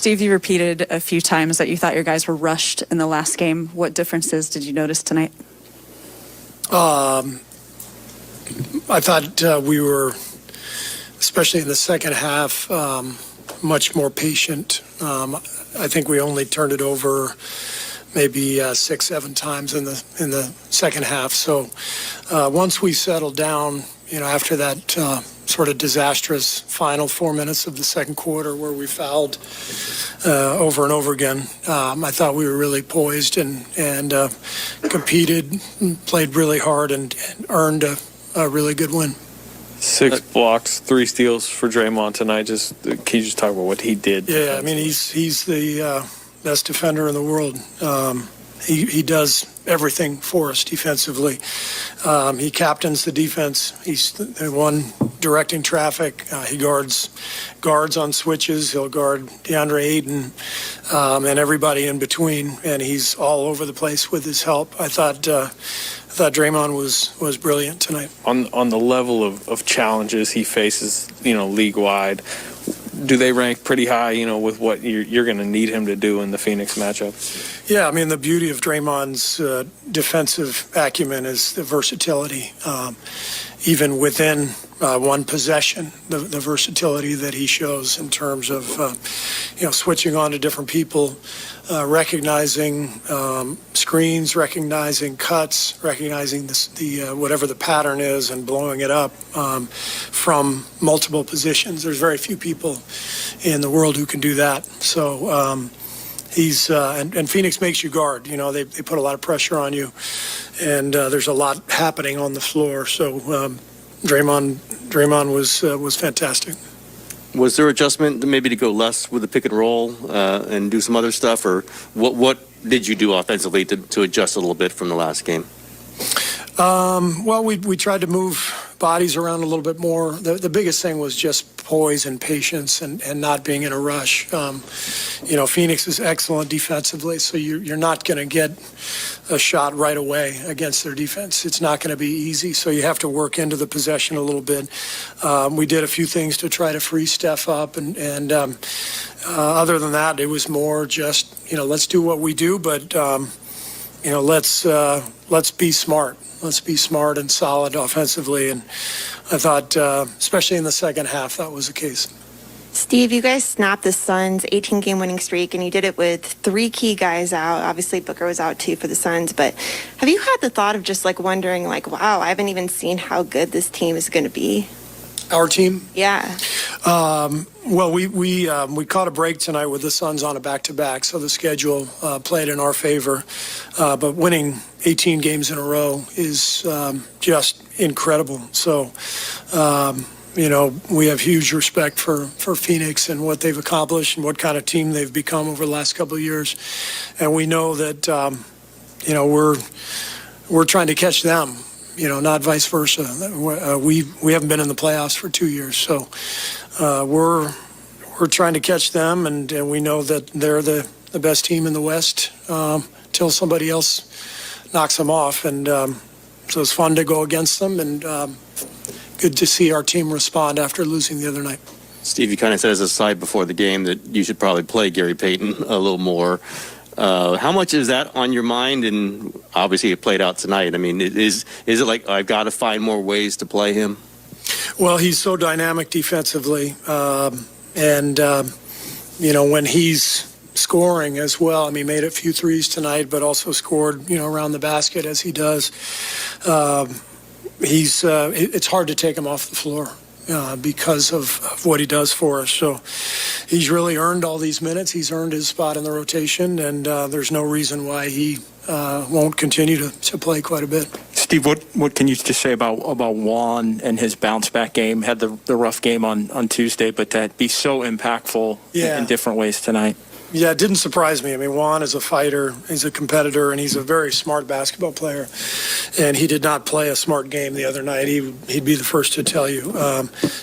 Steve, you repeated a few times that you thought your guys were rushed in the last game. What differences did you notice tonight? I thought we were, especially in the second half, much more patient. I think we only turned it over maybe 6-7 times in the second half. So once we settled down, after that sort of disastrous final 4 minutes of the second quarter where we fouled over and over again, I thought we were really poised and competed, played really hard, and earned a really good win. 6 blocks, 3 steals for Draymond tonight. Can you just talk about what he did? Yeah, I mean, he's the best defender in the world. He does everything for us defensively. He captains the defense. He's the one directing traffic. He guards on switches. He'll guard DeAndre Ayton and everybody in between. And he's all over the place with his help. I thought Draymond was brilliant tonight. On the level of challenges he faces, league wide, do they rank pretty high, with what you're going to need him to do in the Phoenix matchup? Yeah, I mean, the beauty of Draymond's defensive acumen is the versatility. Even within one possession, the versatility that he shows in terms of, switching on to different people, recognizing screens, recognizing cuts, recognizing the whatever the pattern is and blowing it up from multiple positions. There's very few people in the world who can do that. So he's and Phoenix makes you guard. They put a lot of pressure on you, and there's a lot happening on the floor. So Draymond was fantastic. Was there adjustment maybe to go less with the pick and roll and do some other stuff, or what did you do offensively to adjust a little bit from the last game? Well, we tried to move bodies around a little bit more. The biggest thing was just poise and patience and not being in a rush. Phoenix is excellent defensively, so you're not going to get a shot right away against their defense. It's not going to be easy, so you have to work into the possession a little bit. We did a few things to try to free Steph up, and other than that, it was more just, let's do what we do, but, let's be smart. Let's be smart and solid offensively, and I thought, especially in the second half, that was the case. Steve, you guys snapped the Suns' 18-game winning streak, and you did it with 3 key guys out. Obviously, Booker was out too for the Suns, but have you had the thought of just wondering, wow, I haven't even seen how good this team is going to be? Our team? Yeah. Well, we caught a break tonight with the Suns on a back-to-back, so the schedule played in our favor. But winning 18 games in a row is just incredible. So, we have huge respect for Phoenix and what they've accomplished and what kind of team they've become over the last couple of years. And we know that, we're trying to catch them. Not vice versa. We haven't been in the playoffs for 2 years, so we're trying to catch them, and we know that they're the best team in the West till somebody else knocks them off, and so it's fun to go against them, and good to see our team respond after losing the other night. Steve, you kind of said as a side before the game that you should probably play Gary Payton a little more. How much is that on your mind? And obviously it played out tonight. I mean, is it like I've got to find more ways to play him? Well, he's so dynamic defensively. And when he's scoring as well, he made a few threes tonight, but also scored, around the basket as he does. It's hard to take him off the floor. Because of what he does for us. So he's really earned all these minutes. He's earned his spot in the rotation, and there's no reason why he won't continue to play quite a bit. Steve, what can you just say about Juan and his bounce-back game? Had the rough game on Tuesday, but that be so impactful in different ways tonight. Yeah, it didn't surprise me. Juan is a fighter, he's a competitor, and he's a very smart basketball player. And he did not play a smart game the other night. He'd be the first to tell you.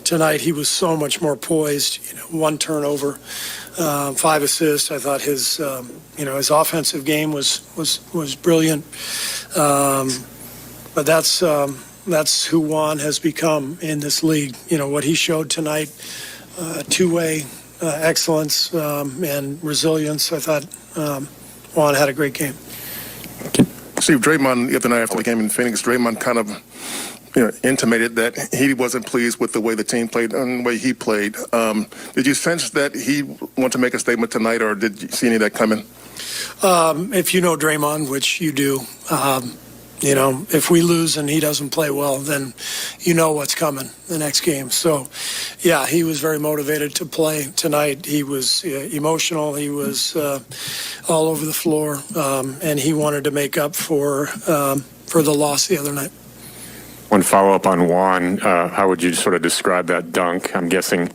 Tonight he was so much more poised. 1 turnover, 5 assists. I thought his offensive game was brilliant. But that's who Juan has become in this league. What he showed tonight, two-way excellence and resilience. I thought Juan had a great game. Steve, Draymond, the other night after the game in Phoenix, Draymond kind of intimated that he wasn't pleased with the way the team played and the way he played. Did you sense that he wanted to make a statement tonight, or did you see any of that coming? If you know Draymond, which you do, if we lose and he doesn't play well, then you know what's coming the next game. So, yeah, he was very motivated to play tonight. He was emotional. He was all over the floor, and he wanted to make up for the loss the other night. One follow-up on Juan, how would you sort of describe that dunk? I'm guessing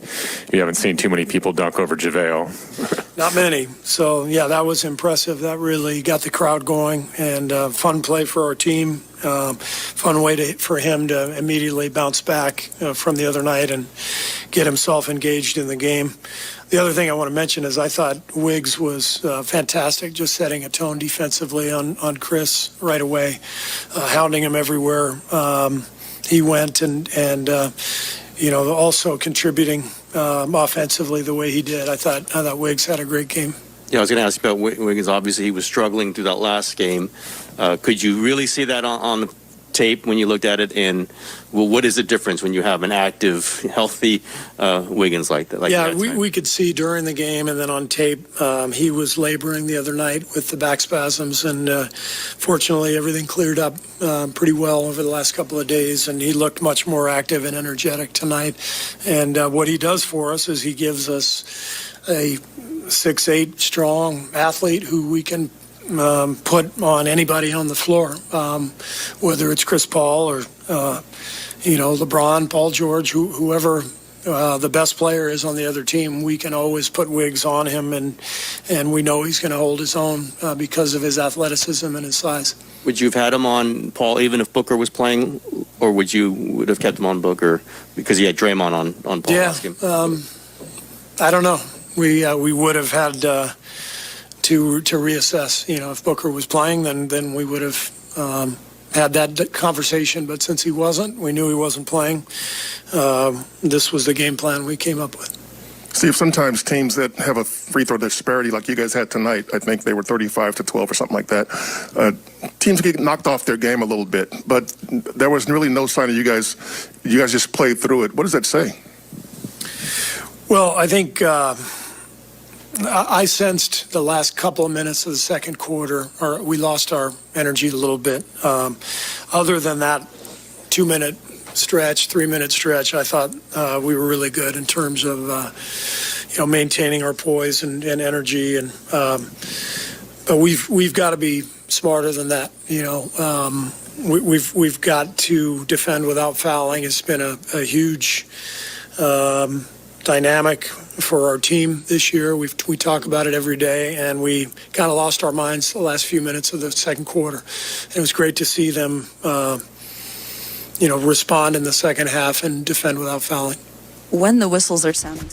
you haven't seen too many people dunk over JaVale. Not many. So, yeah, that was impressive. That really got the crowd going, and fun play for our team. Fun way for him to immediately bounce back from the other night and get himself engaged in the game. The other thing I want to mention is I thought Wiggs was fantastic, just setting a tone defensively on Chris right away, hounding him everywhere he went, and also contributing offensively the way he did. I thought Wiggs had a great game. Yeah, I was going to ask you about Wiggins. Obviously, he was struggling through that last game. Could you really see that on the tape when you looked at it? And what is the difference when you have an active, healthy Wiggins like that? Yeah, we could see during the game, and then on tape, he was laboring the other night with the back spasms, and fortunately, everything cleared up pretty well over the last couple of days, and he looked much more active and energetic tonight. And what he does for us is he gives us a 6'8" strong athlete who we can put on anybody on the floor, whether it's Chris Paul or LeBron, Paul George, whoever the best player is on the other team. We can always put Wiggs on him, and we know he's going to hold his own because of his athleticism and his size. Would you have had him on Paul even if Booker was playing, or would have kept him on Booker because he had Draymond on Paul? Yeah, I don't know. We would have had to reassess. If Booker was playing, then we would have had that conversation. But since he wasn't, we knew he wasn't playing. This was the game plan we came up with. Steve, sometimes teams that have a free throw disparity like you guys had tonight, I think they were 35-12 or something like that, teams get knocked off their game a little bit. But there was really no sign of you guys. You guys just played through it. What does that say? Well, I think I sensed the last couple of minutes of the second quarter, we lost our energy a little bit. Other than that 2-minute stretch, 3-minute stretch, I thought we were really good in terms of maintaining our poise and energy. And but we've got to be smarter than that. We've got to defend without fouling. It's been a huge dynamic for our team this year. We talk about it every day, and we kind of lost our minds the last few minutes of the second quarter. And it was great to see them, respond in the second half and defend without fouling. When the whistles are sounding,